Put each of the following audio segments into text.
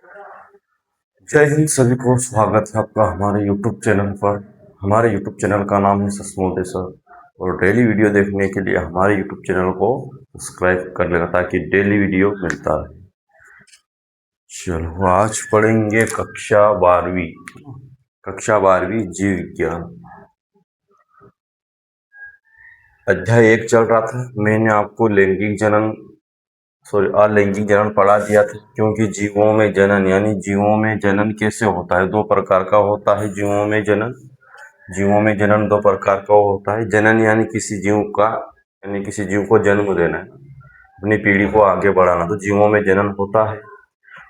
जय हिंद सभी को स्वागत है आपका हमारे YouTube चैनल पर। हमारे YouTube चैनल का नाम है सस्मोदे सर और डेली वीडियो देखने के लिए हमारे YouTube चैनल को सब्सक्राइब कर लेना ताकि डेली वीडियो मिलता रहे। चलो आज पढ़ेंगे कक्षा 12वीं जीव विज्ञान अध्याय 1 चल रहा था। मैंने आपको अलैंगिक जनन पढ़ा दिया था, क्योंकि जीवों में जनन यानी जीवों में जनन कैसे होता है, दो प्रकार का होता है। जीवों में जनन दो प्रकार का होता है। जनन यानी किसी जीव को जन्म देना है, अपनी पीढ़ी को आगे बढ़ाना, तो जीवों में जनन होता है।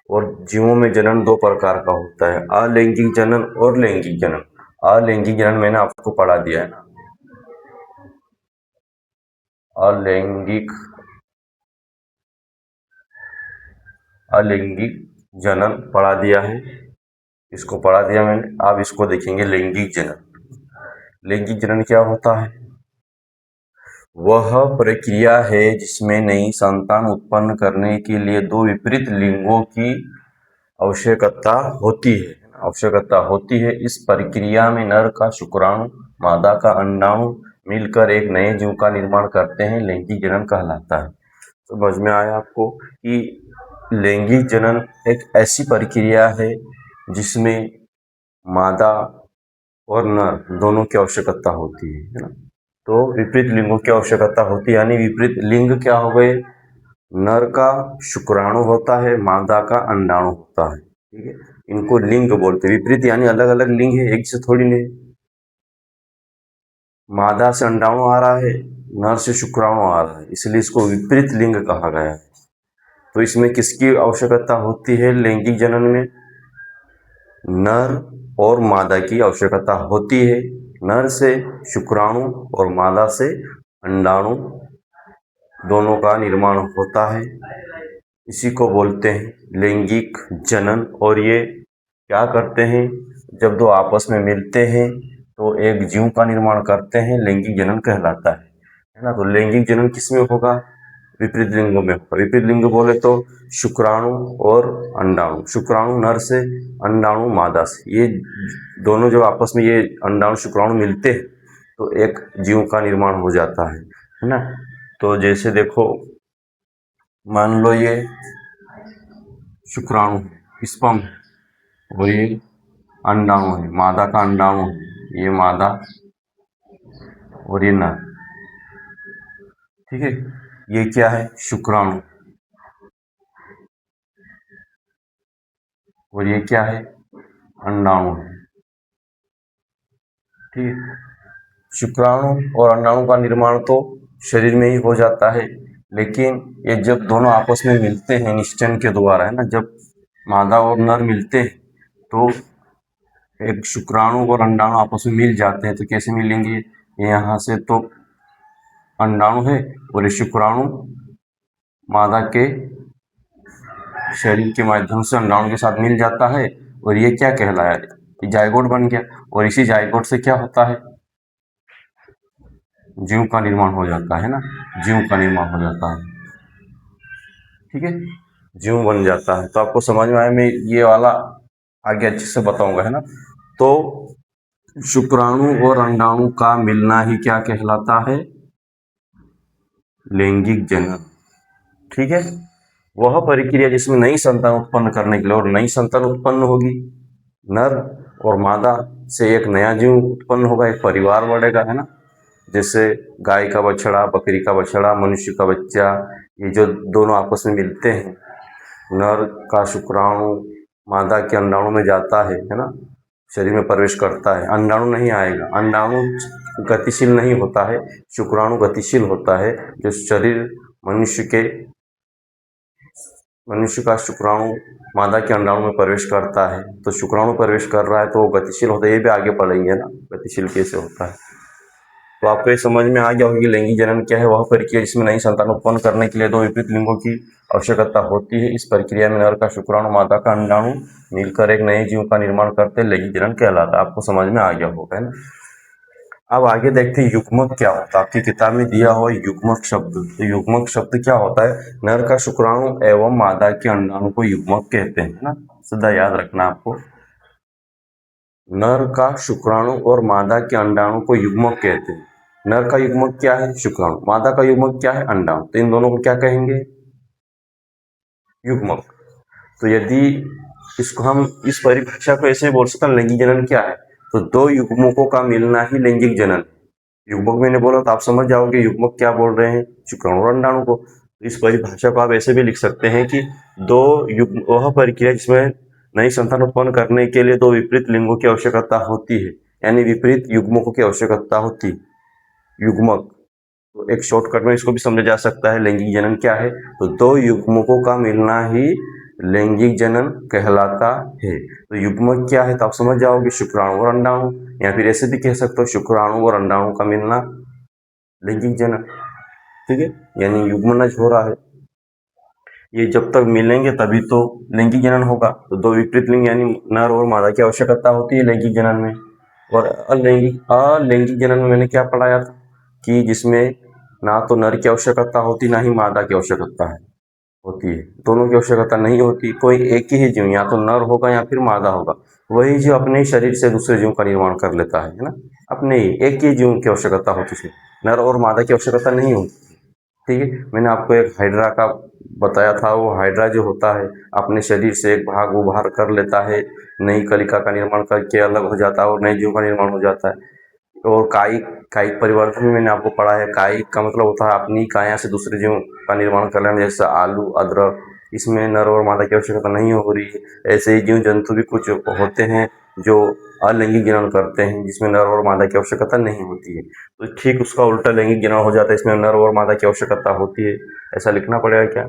और जीवों में जनन दो प्रकार का होता है, अलैंगिक जनन और लैंगिक जनन। अलैंगिक जनन मैंने आपको पढ़ा दिया है ना, अलैंगिक जनन पढ़ा दिया है, इसको पढ़ा दिया मैंने। अब इसको देखेंगे लैंगिक जनन। लैंगिक जनन क्या होता है? वह प्रक्रिया है जिसमें नई संतान उत्पन्न करने के लिए दो विपरीत लिंगों की आवश्यकता होती है। इस प्रक्रिया में नर का शुक्राणु मादा का अंडाणु मिलकर एक नए जीव का निर्माण करते हैं, लैंगिक जनन कहलाता है। समझ में आया आपको कि लैंगिक जनन एक ऐसी प्रक्रिया है जिसमें मादा और नर दोनों की आवश्यकता होती है ना। तो विपरीत लिंगों की आवश्यकता होती है, यानी विपरीत लिंग क्या हो गए? नर का शुक्राणु होता है, मादा का अंडाणु होता है। ठीक है, इनको लिंग बोलते हैं। विपरीत यानी अलग अलग लिंग है, एक से थोड़ी नहीं। मादा से अंडाणु आ रहा है, नर से शुक्राणु आ रहा है, इसलिए इसको विपरीत लिंग कहा गया है। तो इसमें किसकी आवश्यकता होती है? लैंगिक जनन में नर और मादा की आवश्यकता होती है। नर से शुक्राणु और मादा से अंडाणु दोनों का निर्माण होता है, इसी को बोलते हैं लैंगिक जनन। और ये क्या करते हैं? जब दो आपस में मिलते हैं तो एक जीव का निर्माण करते हैं, लैंगिक जनन कहलाता है ना। तो लैंगिक जनन किसमें होगा? विपरीत लिंगों में होगा। विपरीत लिंग बोले तो शुक्राणु और अंडाणु, शुक्राणु नर से, अंडाणु मादा से, ये दोनों जब आपस में ये अंडाणु शुक्राणु मिलते हैं तो एक जीव का निर्माण हो जाता है ना। तो जैसे देखो, मान लो ये शुक्राणु है, स्पर्म है, और ये अंडाणु है, मादा का अंडाणु है, ये मादा और ये नर। ठीक है, ये क्या है? शुक्राणु। और ये क्या है? अंडाणु है। ठीक है, शुक्राणु और अंडाणु का निर्माण तो शरीर में ही हो जाता है, लेकिन ये जब दोनों आपस में मिलते हैं निषेचन के द्वारा, है ना, जब मादा और नर मिलते हैं तो एक शुक्राणु और अंडाणु आपस में मिल जाते हैं। तो कैसे मिलेंगे? यहाँ से तो अंडाणु है और ये शुक्राणु मादा के शरीर के माध्यम से अंडाणु के साथ मिल जाता है, और ये क्या कहलाया? ये जाइगोट बन गया। और इसी जाइगोट से क्या होता है? जीव का निर्माण हो जाता है ना, जीव का निर्माण हो जाता है। ठीक है, जीव बन जाता है। तो आपको समझ में आया? मैं ये वाला आगे अच्छे से बताऊंगा, है ना। तो शुक्राणु और अंडाणु का मिलना ही क्या कहलाता है? लैंगिक जनन। ठीक है, वह प्रक्रिया जिसमें नई संतान उत्पन्न करने के लिए, और नई संतान उत्पन्न होगी, नर और मादा से एक नया जीव उत्पन्न होगा, एक परिवार बढ़ेगा, है ना। जैसे गाय का बछड़ा, बकरी का बछड़ा, मनुष्य का बच्चा, ये जो दोनों आपस में मिलते हैं, नर का शुक्राणु मादा के अंडाणु में जाता है ना, शरीर में प्रवेश करता है। अंडाणु नहीं आएगा, अंडाणु गतिशील नहीं होता है, शुक्राणु गतिशील होता है। जो शरीर मनुष्य का शुक्राणु मादा के अंडाणु में प्रवेश करता है, तो शुक्राणु प्रवेश कर रहा है तो वो गतिशील होता है। ये भी आगे पढ़ेंगे ना, गतिशील कैसे होता है। तो आपको ये समझ में आ गया होगा कि लैंगिक जनन क्या है? वह प्रक्रिया जिसमें नई संतान उत्पन्न करने के लिए दो विपरीत लिंगों की आवश्यकता होती है। इस प्रक्रिया में नर का शुक्राणु मादा का अंडाणु मिलकर एक नए जीव का निर्माण करते हैं, लैंगिक जनन कहलाता है। आपको समझ में आ गया होगा, है ना। अब आगे देखते हैं युग्मक क्या होता है। आपकी किताब में दिया हुआ युग्मक शब्द, तो युग्मक शब्द क्या होता है? नर का शुक्राणु एवं मादा के अंडाणु को युग्मक कहते हैं, है ना। सीधा याद रखना आपको, नर का शुक्राणु और मादा के अंडाणु को युग्मक कहते हैं। नर का युग्मक क्या है? शुक्राणु। मादा का युग्मक क्या है? अंडाणु। तो इन दोनों को क्या कहेंगे? युग्मक। तो यदि इसको हम इस परिभाषा को ऐसे बोल सकते हैं, लैंगिक जनन क्या है? तो दो युग्मकों का मिलना ही लैंगिक जनन। युग्मक मैंने बोला तो आप समझ जाओगे युग्मक क्या बोल रहे हैं, शुक्राणु और अंडाणु को। तो इस परिभाषा को आप ऐसे भी लिख सकते हैं कि दो युग्म वह प्रक्रिया जिसमें नई संतान उत्पन्न करने के लिए दो विपरीत लिंगों की आवश्यकता होती है, यानी विपरीत युग्मकों की आवश्यकता होती है, युग्मक। तो एक शॉर्टकट में इसको भी समझा जा सकता है, लैंगिक जनन क्या है? तो दो युग्मकों का मिलना ही लैंगिक जनन कहलाता है। तो युग्मक क्या है तो आप समझ जाओगे, शुक्राणु और अंडाणु, या फिर ऐसे भी कह सकते हो शुक्राणु और अंडाणु का मिलना लैंगिक जनन। ठीक है, यानी युग्मनज हो रहा है, ये जब तक मिलेंगे तभी तो लैंगिक जनन होगा। तो दो विपरीत लिंग यानी नर और मादा की आवश्यकता होती है लैंगिक जनन में। और अलैंगिक जनन में मैंने क्या पढ़ाया था कि जिसमें ना तो नर की आवश्यकता होती ना ही मादा की आवश्यकता है होती है, दोनों की आवश्यकता नहीं होती। कोई एक ही जीव, या तो नर होगा या फिर मादा होगा, वही जीव अपने ही शरीर से दूसरे जीव का निर्माण कर लेता है ना। अपने ही एक ही जीव की आवश्यकता होती है, नर और मादा की आवश्यकता नहीं होती। ठीक है, मैंने आपको एक हाइड्रा का बताया था, वो हाइड्रा जो होता है अपने शरीर से एक भाग उभार कर लेता है, नई कलिका का निर्माण करके अलग हो जाता है और नए जीव का निर्माण हो जाता है। और कायिक कायिक परिवर्तन में मैंने आपको पढ़ा है, कायिक का मतलब होता है अपनी काया से दूसरे जीव का निर्माण कर लेना, जैसे आलू, अदरक, इसमें नर और मादा की आवश्यकता नहीं हो रही है। ऐसे ही जीव जंतु भी कुछ होते हैं जो अलैंगिक जनन करते हैं, जिसमें नर और मादा की आवश्यकता नहीं होती है। तो ठीक उसका उल्टा लैंगिक जनन हो जाता है, इसमें नर और मादा की आवश्यकता होती है। ऐसा लिखना पड़ेगा क्या?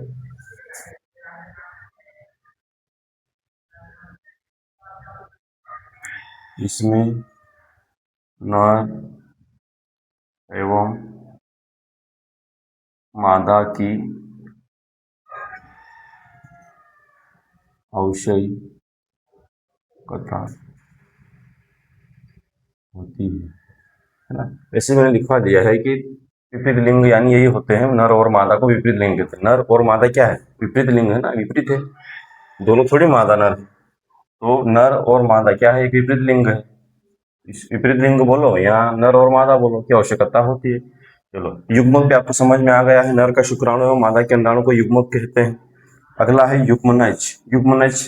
इसमें नर एवं मादा की आवश्यकता होती है ना। वैसे मैंने लिखवा दिया है कि विपरीत लिंग यानी यही होते हैं, नर और मादा को विपरीत लिंग कहते हैं। नर और मादा क्या है? विपरीत लिंग है ना, विपरीत है, दोनों थोड़ी मादा नर है। तो नर और मादा क्या है? एक विपरीत लिंग है। इस विपरीत लिंग बोलो या नर और मादा बोलो, की आवश्यकता होती है। चलो, युग्मक भी आपको समझ में आ गया है, नर का शुक्राणु एवं मादा के अंडाणु को युग्मक कहते हैं। अगला है युग्मनज। युग्मनज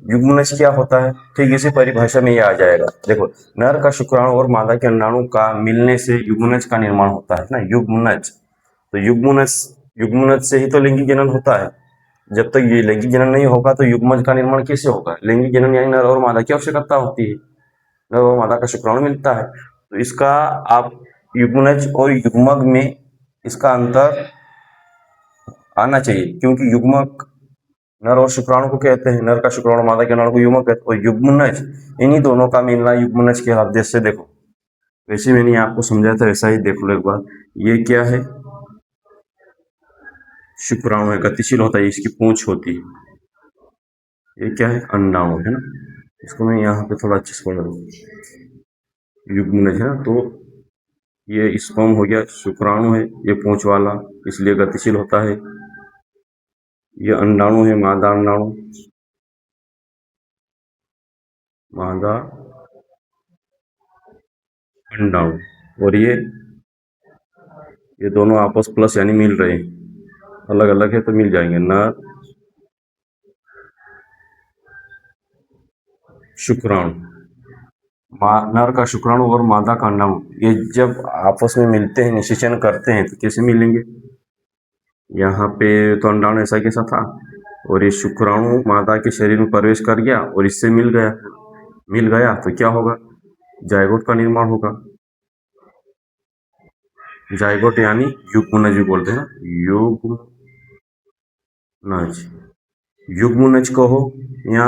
युग्मनज क्या होता है? ठीक इसी परिभाषा में ये आ जाएगा। देखो, नर का शुक्राणु और मादा के अंडाणु का मिलने से युग्मनज का निर्माण होता है ना, युग्मनज। तो युग्मनज युग्मनज से ही तो लैंगिक जनन होता है। जब तक ये लैंगिक जनन नहीं होगा तो युग्मज का निर्माण कैसे होगा? लैंगिक जनन यानी नर और मादा की आवश्यकता होती है, नर और मादा का शुक्राणु मिलता है। तो इसका आप युग्मनज और युग्मक में इसका अंतर आना चाहिए, क्योंकि युग्मक नर और शुक्राणु को कहते हैं, नर का शुक्राणु मादा के अंडाणु को युग्मक कहते हैं, और युग्मनज इन्हीं दोनों का मिलना युग्मनज कहलाता है। जैसे देखो, वैसे मैंने आपको समझाया था वैसा ही देख लो एक बार। ये क्या है? शुक्राणु है, गतिशील होता है, इसकी पूंछ होती है। ये क्या है? अंडाणु है ना। इसको मैं यहाँ पे थोड़ा अच्छे से पढ़ रहा हूँ, युग्मनज है ना। तो ये स्पर्म हो गया, शुक्राणु है, ये पूंछ वाला, इसलिए गतिशील होता है। ये अंडाणु है, मादा अंडाणु, मादा अंडाणु। और ये दोनों आपस प्लस यानी मिल रहे हैं, अलग अलग है तो मिल जाएंगे। नर शुक्राणु, नर का शुक्राणु और मादा का अंडाणु, ये जब आपस में मिलते हैं, निषेचन करते हैं, तो कैसे मिलेंगे? यहाँ पे तो अंडाणु ऐसा कैसा था, और ये शुक्राणु मादा के शरीर में प्रवेश कर गया और इससे मिल गया तो क्या होगा? जायगोट का निर्माण होगा। जायगोट यानी युग्मनज भी बोलते हैं ना, युग्मनज। युग्मनज कहो या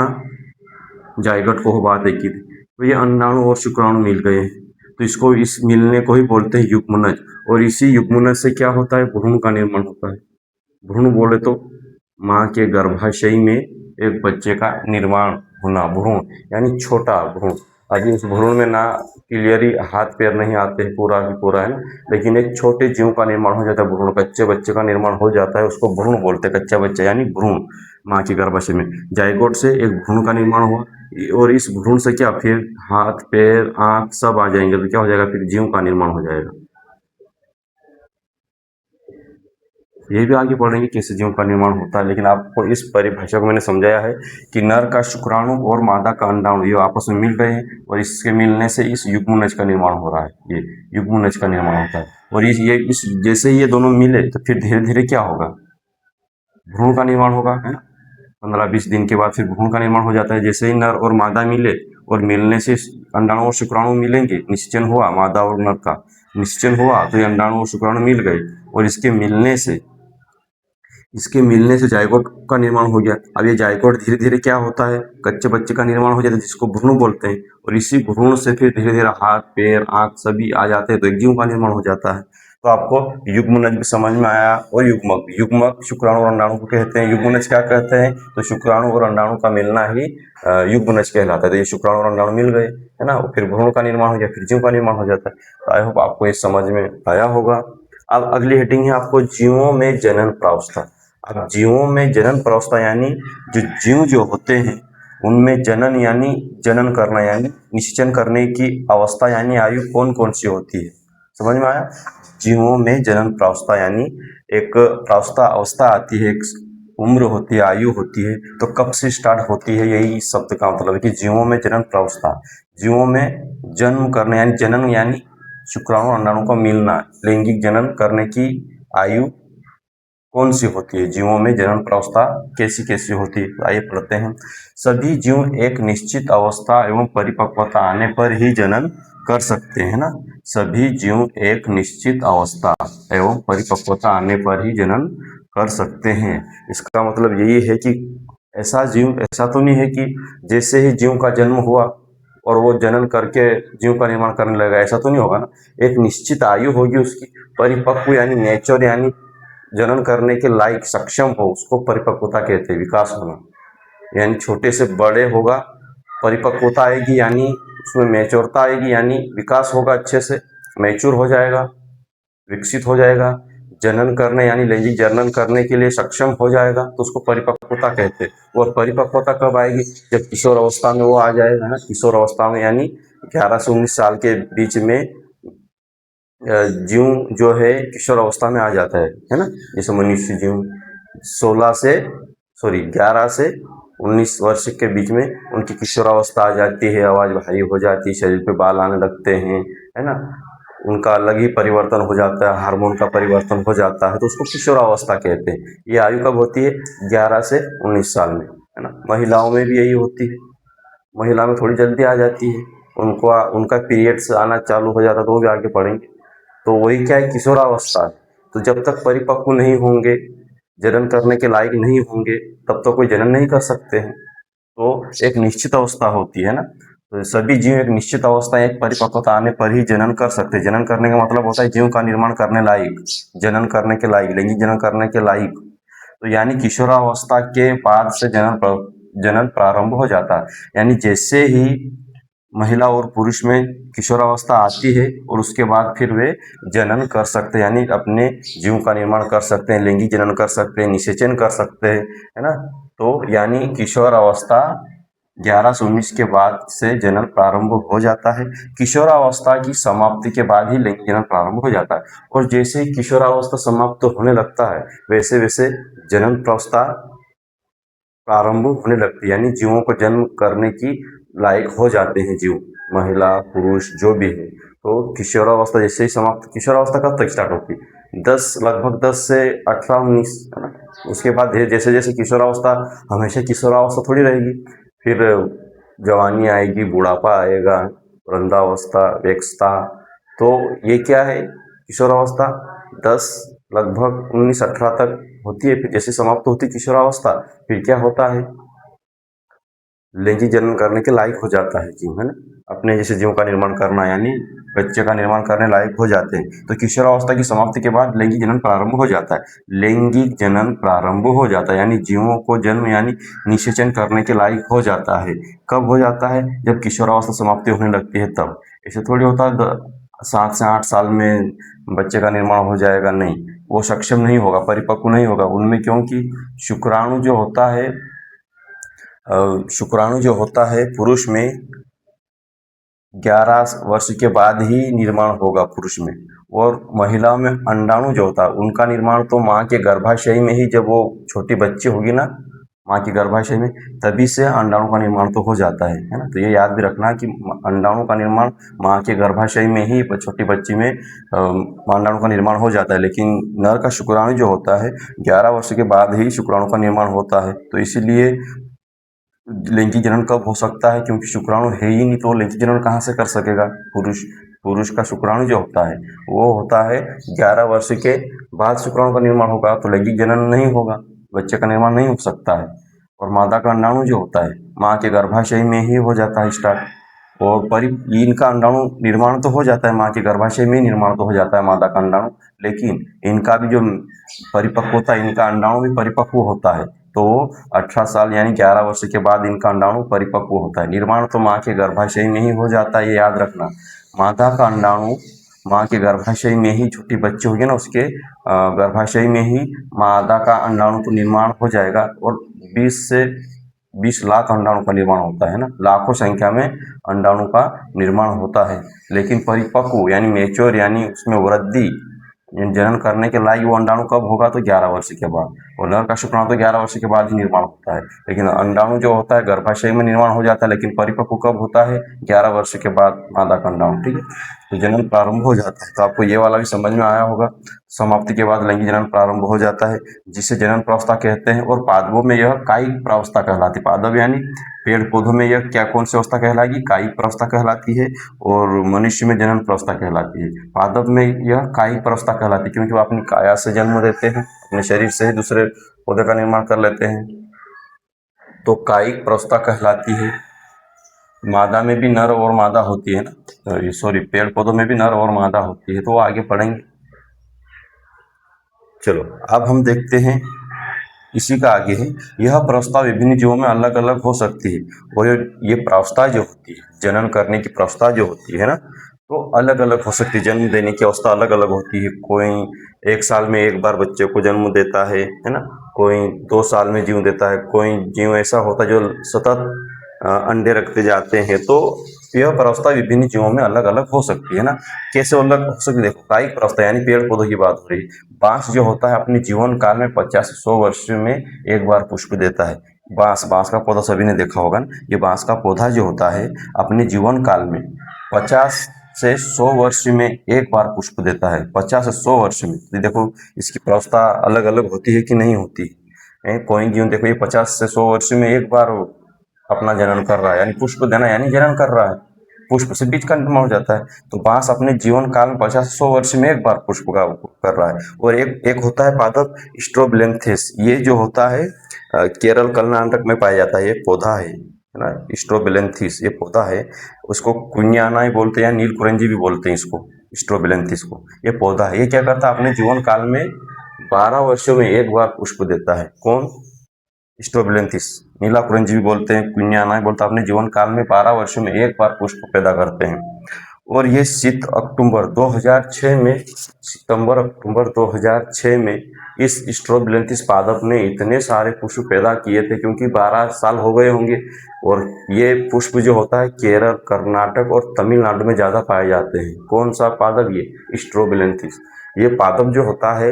जायगोट कहो, बात एक ही थी। तो ये अंडाणु और शुक्राणु मिल गए हैं, तो इसको इस मिलने को ही बोलते हैं युग्मनज। और इसी युग्मनज से क्या होता है? भ्रूण का निर्माण होता है। भ्रूण बोले तो माँ के गर्भाशय में एक बच्चे का निर्माण होना, भ्रूण यानी छोटा भ्रूण। अभी उस भ्रूण में ना क्लियरली हाथ पैर नहीं आते हैं पूरा ही पूरा, है ना, लेकिन एक छोटे जीव का निर्माण हो जाता है, भ्रूण, कच्चे बच्चे का निर्माण हो जाता है, उसको भ्रूण बोलते हैं, कच्चा बच्चा यानी भ्रूण। माँ के गर्भाशय में जाइगोट से एक भ्रूण का निर्माण हुआ, और इस भ्रूण से क्या फिर हाथ पैर आँख सब आ जाएंगे, तो क्या हो जाएगा, फिर जीव का निर्माण हो जाएगा। ये भी आगे पढ़ेंगे कैसे जीव का निर्माण होता है, लेकिन आपको इस परिभाषा को मैंने समझाया है कि नर का शुक्राणु और मादा का अंडाणु ये आपस में मिल गए हैं, और इसके मिलने से इस युग्मनज का निर्माण हो रहा है, ये युग्मनज का निर्माण होता है। और इस जैसे ही ये दोनों मिले तो फिर धीरे धीरे क्या होगा, भ्रूण का निर्माण होगा, है ना। 15-20 दिन के बाद फिर भ्रूण का निर्माण हो जाता है। जैसे ही नर और मादा मिले, और मिलने से अंडाणु और शुक्राणु मिलेंगे, निश्चन हुआ मादा और नर का निश्चन हुआ, तो ये अंडाणु और शुक्राणु मिल गए, और इसके मिलने से जाइगोट का निर्माण हो गया। अब ये जाइगोट धीरे धीरे क्या होता है, कच्चे बच्चे का निर्माण हो जाता है, जिसको भ्रूण बोलते हैं, और इसी भ्रूण से फिर धीरे धीरे हाथ पैर आँख सभी आ जाते हैं, तो एक जीव का निर्माण हो जाता है। तो आपको युग्मनज भी समझ में आया, और युग्मक, युग्मक शुक्राणु और अंडाणु को कहते हैं। युग्मनज क्या कहते हैं, तो शुक्राणु और अंडाणु का मिलना ही युग्मनज कहलाता है। तो ये शुक्राणु और अंडाणु मिल गए, है ना, फिर भ्रूण का निर्माण हो गया, फिर जीव का निर्माण हो जाता है। तो आई होप आपको ये समझ में आया होगा। अब अगली हेडिंग है आपको जीवों में जनन प्रावस्था। अब जीवों में जनन प्रावस्था यानी जो जीव जो होते हैं उनमें जनन यानी जनन करना यानी निश्चन करने की अवस्था यानी आयु कौन कौन सी होती है, समझ में आया। जीवों में जनन प्रावस्था यानी एक प्रावस्था अवस्था आती है, एक उम्र होती है, आयु होती है, तो कब से स्टार्ट होती है, यही इस शब्द का मतलब है कि जीवों में जनन प्रावस्था। जीवों में जन्म करने यानी जनन यानी शुक्राणु अंडाणु का मिलना, लैंगिक जनन करने की आयु कौन सी होती है, जीवों में जनन प्रावस्था कैसी कैसी होती है, आइए पढ़ते हैं। सभी जीव एक निश्चित अवस्था एवं परिपक्वता आने पर ही जनन कर सकते हैं ना। सभी जीव एक निश्चित अवस्था एवं परिपक्वता आने पर ही जनन कर सकते हैं। इसका मतलब यही है कि ऐसा तो नहीं है कि जैसे ही जीव का जन्म हुआ और वो जनन करके जीव का निर्माण करने लगेगा, ऐसा तो नहीं होगा ना। एक निश्चित आयु होगी उसकी, परिपक्व यानी नेचर यानी जनन करने के लायक सक्षम हो, उसको परिपक्वता कहते हैं, विकास होना यानी छोटे से बड़े होगा, परिपक्वता आएगी यानी उसमें मैच्योरता आएगी, यानी विकास होगा, अच्छे से मैच्योर हो जाएगा, विकसित हो जाएगा, जनन करने यानी लैंगिक जनन करने के लिए सक्षम हो जाएगा, तो उसको परिपक्वता कहते हैं। और परिपक्वता कब आएगी, जब किशोर अवस्था में वो आ जाएगा ना। किशोर अवस्था में यानी 11 से 19 साल के बीच में जीव जो है किशोर अवस्था में आ जाता है ना। जैसे मनुष्य जीव 11 से 19 वर्ष के बीच में उनकी किशोर अवस्था आ जाती है, आवाज़ भारी हो जाती है, शरीर पे बाल आने लगते हैं, है ना, उनका अलग ही परिवर्तन हो जाता है, हार्मोन का परिवर्तन हो जाता है, तो उसको किशोर अवस्था कहते हैं। ये आयु कब होती है, 11 से 19 साल में, है ना। महिलाओं में भी यही होती है, महिला में थोड़ी जल्दी आ जाती है, उनका पीरियड्स आना चालू हो जाता है, तो वो भी आगे पढ़ेंगे। तो वही क्या है, किशोरावस्था। तो जब तक परिपक्व नहीं होंगे, जनन करने के लायक नहीं होंगे, तब तो कोई जनन नहीं कर सकते हैं। तो एक निश्चित अवस्था होती है ना। तो सभी जीव एक निश्चित अवस्था, एक परिपक्वता आने पर ही जनन कर सकते हैं। जनन करने का मतलब होता है जीव का निर्माण करने लायक, जनन करने के लायक, लैंगिक जनन करने के लायक। तो यानी किशोरावस्था के बाद से जनन प्रारंभ हो जाता है। यानी जैसे ही महिला और पुरुष में किशोरावस्था आती है, और उसके बाद फिर वे जनन कर सकते हैं, यानी अपने जीव का निर्माण कर सकते हैं, लैंगिक जनन कर सकते हैं, निषेचन कर सकते हैं, है ना। तो यानी किशोर अवस्था 11 से 19 के बाद से जनन प्रारंभ हो जाता है। किशोरावस्था की समाप्ति के बाद ही लैंगिक जनन प्रारंभ हो जाता है। और जैसे ही किशोरावस्था समाप्त होने लगता है, वैसे वैसे जनन प्रावस्था प्रारंभ होने लगती है, यानी जीवों को जन्म करने की लायक हो जाते हैं जीव, महिला पुरुष जो भी है। तो किशोरावस्था जैसे ही समाप्त, किशोरावस्था कब तक स्टार्ट होती है, लगभग 10 से 18-19, है ना। उसके बाद जैसे जैसे किशोरावस्था, हमेशा किशोरावस्था थोड़ी रहेगी, फिर जवानी आएगी, बुढ़ापा आएगा, वृद्धावस्था, वयस्कता। तो ये क्या है, किशोरावस्था 10 लगभग 19-18 तक होती है। फिर जैसे समाप्त होती है किशोरावस्था, फिर क्या होता है, लैंगिक जनन करने के लायक हो जाता है जीव, है ना। अपने जैसे जीव का निर्माण करना यानी बच्चे का निर्माण करने लायक हो जाते हैं। तो किशोरावस्था की समाप्ति के बाद लैंगिक जनन प्रारंभ हो जाता है। लैंगिक जनन प्रारंभ हो जाता है यानी जीवों को जन्म यानी निषेचन करने के लायक हो जाता है। कब हो जाता है? जब किशोरावस्था समाप्ति होने लगती है तब। ऐसे थोड़ी होता है 7 से 8 साल में बच्चे का निर्माण हो जाएगा, नहीं, वो सक्षम नहीं होगा, परिपक्व नहीं होगा उनमें, क्योंकि शुक्राणु जो होता है शुक्राणु जो होता है पुरुष में 11 वर्ष के बाद ही निर्माण होगा पुरुष में, और महिलाओं में अंडाणु जो होता है उनका निर्माण तो माँ के गर्भाशय में ही, जब वो छोटी बच्ची होगी ना माँ के गर्भाशय में, तभी से अंडाणु का निर्माण तो हो जाता है ना। तो ये याद भी रखना कि अंडाणु का निर्माण माँ के गर्भाशय में ही छोटी बच्ची में अंडाणु का निर्माण हो जाता है। लेकिन नर का शुक्राणु जो होता है 11 वर्ष के बाद ही शुक्राणु का निर्माण होता है। तो इसीलिए लैंगिक जनन कब हो सकता है? क्योंकि शुक्राणु है ही नहीं, तो लैंगिक जनन कहाँ से कर सकेगा पुरुष का शुक्राणु जो होता है वो होता है 11 वर्ष के बाद शुक्राणु का निर्माण होगा, तो लैंगिक जनन नहीं होगा, बच्चे का निर्माण नहीं हो सकता है। और मादा का अंडाणु जो होता है माँ के गर्भाशय में ही हो जाता है स्टार्ट, और इनका अंडाणु निर्माण तो हो जाता है, माँ के गर्भाशय में निर्माण तो हो जाता है मादा का अंडाणु, लेकिन इनका भी जो परिपक्व होता है, इनका अंडाणु भी परिपक्व होता है। तो 18 साल यानी 11 वर्ष के बाद इनका अंडाणु परिपक्व होता है। निर्माण तो माँ के गर्भाशय में ही हो जाता है, ये याद रखना। मादा का अंडाणु माँ के गर्भाशय में ही, छोटी बच्ची होगी ना उसके गर्भाशय में ही मादा का अंडाणु तो निर्माण हो जाएगा, और 20 लाख अंडाणु का निर्माण होता है ना, लाखों संख्या में अंडाणु का निर्माण होता है। लेकिन परिपक्व यानी मेच्योर यानी उसमें वृद्धि जनन करने के लायक वो अंडाणु कब होगा? तो 11 वर्ष के बाद। और नर का शुक्राणु तो 11 वर्ष के बाद ही निर्माण होता है, लेकिन अंडाणु जो होता है गर्भाशय में निर्माण हो जाता है, लेकिन परिपक्व कब होता है? 11 वर्ष के बाद मादा का अंडाणु, ठीक है। तो जनन प्रारंभ हो जाता है। तो आपको ये वाला भी समझ में आया होगा। समाप्ति के बाद लैंगिक जनन प्रारंभ हो जाता है, जिसे जनन प्रावस्था कहते हैं। और पादपों में यह कायिक प्रावस्था कहलाती है। पादप यानी पेड़ पौधों में यह कौन सी अवस्था कहलाएगी? कायिक प्रावस्था कहलाती है। और मनुष्य में जनन प्रावस्था कहलाती है। पादप में यह कायिक प्रावस्था कहलाती है, क्योंकि वो अपनी काया से जन्म देते हैं, अपने शरीर से ही दूसरे पौधे का निर्माण कर लेते हैं, तो कायिक प्रावस्था कहलाती है। मादा में भी नर और मादा होती है ना, सॉरी, पेड़ पौधों में भी नर और मादा होती है, तो वो आगे पढ़ेंगे। चलो अब हम देखते हैं, इसी का आगे है, यह प्रावस्था विभिन्न जीवों में अलग अलग हो सकती है। और ये प्रावस्था जो होती है, जनन करने की प्रावस्था जो होती है ना, तो अलग अलग हो सकती है। जन्म देने की अवस्था अलग अलग होती है। कोई 1 साल में एक बार बच्चे को जन्म देता है ना, कोई 2 साल में जीव देता है, कोई जीव ऐसा होता है जो सतत अंडे रखते जाते हैं। तो यह प्रावस्था विभिन्न जीवों में अलग अलग हो सकती है ना। कैसे अलग हो सकती है? देखो, कायिक प्रावस्था यानी पेड़ पौधों की बात हो रही है। बांस जो होता है अपने जीवन काल में 50 से 100 वर्ष में एक बार पुष्प देता है। बांस का पौधा सभी ने देखा होगा ना। ये बांस का पौधा जो होता है अपने जीवन काल में 50 से 100 वर्ष में एक बार पुष्प देता है। 50 से 100 वर्ष में। तो देखो इसकी प्रावस्था अलग अलग होती है कि नहीं होती है। कोई जीव देखो ये 50 से 100 वर्ष में एक बार अपना जनन कर रहा है, यानी पुष्प देना यानी जनन कर रहा है, पुष्प से बीज का निर्माण हो जाता है। तो बांस अपने जीवन काल में 50 से 100 वर्ष में एक बार पुष्प का कर रहा है। और एक होता है पादप स्ट्रोबिलेंथिस, ये जो होता है केरल कर्नाटक में पाया जाता है। ये पौधा है ना, स्ट्रोबिलेंथिस, ये पौधा है। उसको कुन्याना ही बोलते हैं, नीलकुरंजी भी बोलते हैं इसको, स्ट्रोबिलेंथिस को। ये पौधा है, ये क्या करता है अपने जीवन काल में 12 वर्षों में एक बार पुष्प देता है। कौन? स्ट्रोबिलेंथिस। नीला कुरंजी भी बोलते हैं, कुन्याना भी बोलते हैं। अपने जीवन काल में 12 वर्षों में एक बार पुष्प पैदा करते हैं। और ये सितंबर 2006 में इस स्ट्रोबिलेंथिस पादप ने इतने सारे पुष्प पैदा किए थे, क्योंकि 12 साल हो गए होंगे। और ये पुष्प जो होता है केरल, कर्नाटक और तमिलनाडु में ज़्यादा पाए जाते हैं। कौन सा पादप? ये स्ट्रोबिलेंथिस। ये पादप जो होता है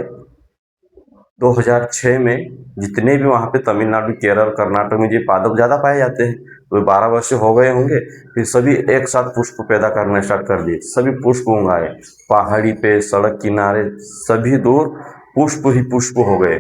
2006 में जितने भी वहाँ पे तमिलनाडु, केरल, कर्नाटक में ये पादप ज़्यादा पाए जाते हैं। तो 12 वर्ष हो गए होंगे, फिर सभी एक साथ पुष्प पैदा करना स्टार्ट कर दिए। सभी पुष्प उगाए, पहाड़ी पे, सड़क किनारे, सभी दूर पुष्प ही पुष्प हो गए,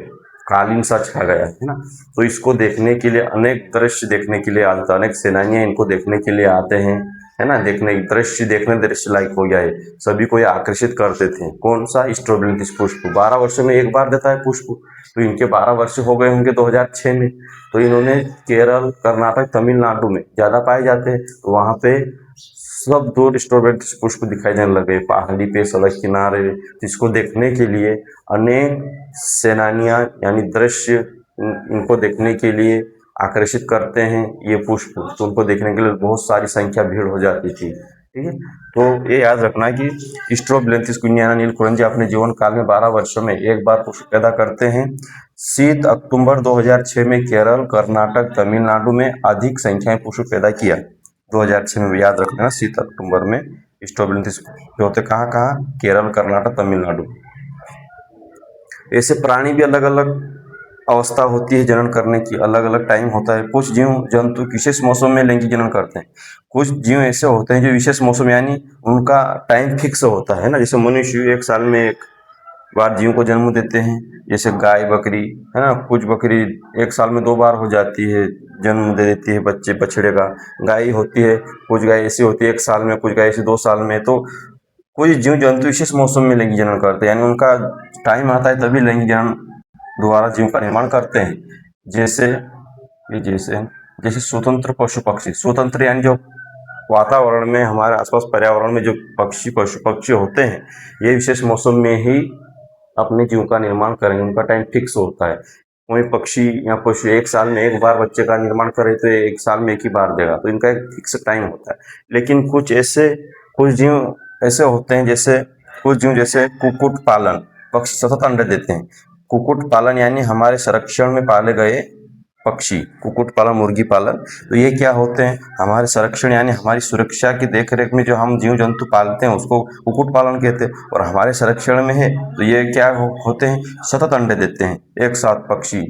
कालीन सा छा गया है ना। तो इसको देखने के लिए अनेक दृश्य देखने के लिए आते, अनेक सेनानियाँ इनको देखने के लिए आते हैं। है ना, देखने दृश्य लायक हो गया है, सभी को ये आकर्षित करते थे। कौन सा? स्ट्रोबिलिंथिस पुष्प 12 वर्षों में एक बार देता है पुष्प। तो इनके 12 वर्ष हो गए होंगे 2006 में। तो इन्होंने केरल, कर्नाटक, तमिलनाडु में ज़्यादा पाए जाते हैं। तो वहाँ पे सब दूर स्ट्रोबिलिथिस पुष्प दिखाई देने लगे, पहाड़ी पे, सड़क किनारे, जिसको देखने के लिए अनेक सैलानियाँ यानी दृश्य इनको देखने के लिए आकर्षित करते हैं ये पुष्प। तो उनको देखने के लिए बहुत सारी संख्या भीड़ हो जाती थी। ठीक है, तो ये याद रखना कि स्ट्रोबिलिथिस गुइनियाना नीलकुरंजी अपने जीवन काल में 12 वर्षों में एक बार पुष्प पैदा करते हैं। शीत अक्टूबर 2006 में केरल, कर्नाटक, तमिलनाडु में अधिक संख्या में पुष्प पैदा किया। 2006 में याद रखना, शीत अक्टूबर में स्ट्रोबिलिथिस होते कहाँ कहाँ? केरल, कर्नाटक, तमिलनाडु। ऐसे प्राणी भी अलग अलग अवस्था होती है जनन करने की, अलग अलग टाइम होता है। कुछ जीव जंतु विशेष मौसम में लैंगिक जनन करते हैं। कुछ जीव ऐसे होते हैं जो विशेष मौसम यानी उनका टाइम फिक्स होता है ना, जैसे मनुष्य 1 साल में 1 बार जीव को जन्म देते हैं, जैसे गाय, बकरी, है ना। कुछ बकरी 1 साल में 2 बार हो जाती है, जन्म दे देती है बच्चे, बछड़े का। गाय होती है, कुछ गाय ऐसी होती है 1 साल में, कुछ गाय ऐसी 2 साल में। तो कुछ जीव जंतु विशेष मौसम में लैंगिक जनन करते हैं, यानी उनका टाइम आता है तभी लैंगिक जनन द्वारा जीव का निर्माण करते हैं। जैसे जैसे स्वतंत्र पशु पक्षी, स्वतंत्र यानी जो वातावरण में, हमारे आसपास पर्यावरण में जो पशु पक्षी होते हैं, ये विशेष मौसम में ही अपने जीव का निर्माण करेंगे, उनका टाइम फिक्स होता है। कोई पक्षी या पशु 1 साल में 1 बार बच्चे का निर्माण करे तो 1 साल में 1 ही बार देगा, तो इनका एक फिक्स टाइम होता है। लेकिन कुछ जीव ऐसे होते हैं, जैसे कुक्कुट पालन, पक्षी सतत अंडे देते हैं। कुक्कुट पालन यानी हमारे संरक्षण में पाले गए पक्षी, कुक्कुट पालन, मुर्गी पालन। तो ये क्या होते हैं? हमारे संरक्षण यानी हमारी सुरक्षा की देखरेख में जो हम जीव जंतु पालते हैं उसको कुक्कुट पालन कहते हैं, और हमारे संरक्षण में है तो ये क्या होते हैं? सतत अंडे देते हैं, एक साथ पक्षी,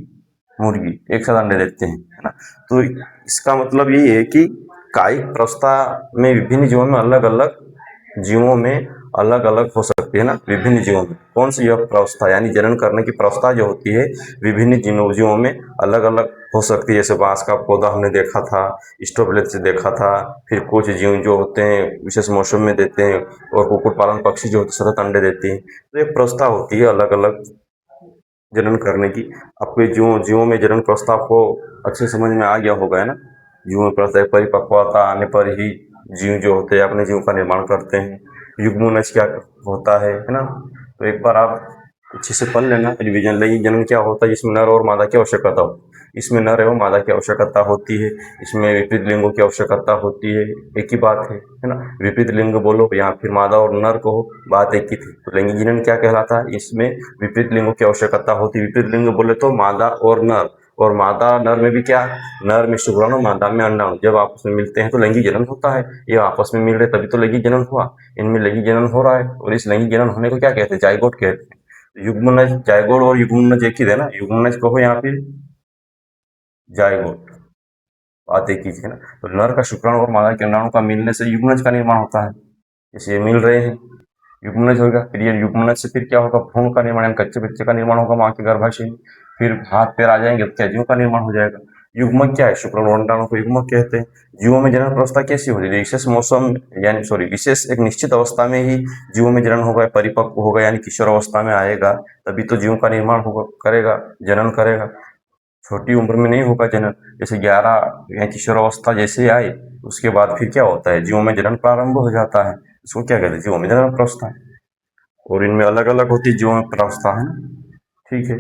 मुर्गी एक साथ अंडे देते हैं, है ना। तो इसका मतलब यही है कि कायिक प्रवस्था में विभिन्न जीवों में अलग अलग हो सकती है ना, विभिन्न जीवों में। कौन सी यह प्रवस्था यानी जनन करने की प्रवस्था जो होती है विभिन्न जीवों में अलग अलग हो सकती है। जैसे बांस का पौधा हमने देखा था, स्ट्रोबिलिथिस से देखा था। फिर कुछ जीव जो होते हैं विशेष मौसम में देते हैं, और कुक्कुट पालन पक्षी जो होते हैं सतत अंडे देती हैं। तो एक प्रवस्था होती है अलग अलग जनन करने की। आपके जीवों में जनन प्रस्ताव को अच्छे समझ में आ गया होगा, है ना। जीवों में प्रस्ताव परिपक्वता आने पर ही जीव जो होते हैं अपने जीव का निर्माण करते हैं। युग्मोन्नज क्या होता है ना। तो एक बार आप अच्छे से पढ़ लेना रिवीजन। लैंगिक जनन क्या होता है? जिसमें नर और मादा की आवश्यकता हो, इसमें नर एवं मादा की आवश्यकता होती है, इसमें विपरीत लिंगों की आवश्यकता होती है। एक ही बात है ना। विपरीत लिंग बोलो या फिर मादा और नर कहो, बात एक ही थी। तो लैंगिक जनन क्या कहलाता है? इसमें विपरीत लिंगों की आवश्यकता होती है। विपरीत लिंग बोले तो मादा और नर, और मादा नर में भी क्या? नर में शुक्राणु, मादा में अंडाणु, जब आपस में मिलते हैं तो लैंगिक जनन होता है। ये आपस में मिल रहे तभी तो लैंगिक जनन हुआ। इनमें लैंगिक जनन हो रहा है, और इस लैंगिक जनन होने को क्या कहते हैं? जाइगोट कहते हैं। युग्मनज, जाइगोट और युग्मनज एक ही है ना। युग्मनज कहो या फिर जाइगोट, बात एक ही है ना। तो नर का शुक्राणु और मादा के अंडाणु का मिलने से युग्मनज का निर्माण होता है। जैसे ये मिल रहे हैं, युग्मनज होगा। फिर ये युग्मनज से फिर क्या होगा? भ्रूण का निर्माण, कच्चे बच्चे का निर्माण होगा माँ के गर्भाशय में। फिर हाथ पैर आ जाएंगे तो क्या? जीव का निर्माण हो जाएगा। युग्मक क्या है? शुक्राणु और अंडाणु को युग्मक कहते हैं। जीवों में जनन प्रवस्था कैसी होती है? विशेष मौसम यानी विशेष एक निश्चित अवस्था में ही जीवों में जनन होगा, परिपक्व होगा यानी किशोर अवस्था में आएगा, तभी तो जीव का निर्माण होगा, करेगा, जनन करेगा। छोटी उम्र में नहीं होगा जनन। जैसे 11 या किशोर अवस्था जैसे ही आए उसके बाद फिर क्या होता है? जीवों में जनन प्रारंभ हो जाता है। इसको क्या कहते हैं? जीवों में जनन प्रवस्था। और इनमें अलग अलग होती है जीवों में प्रवस्था, है ना। ठीक है।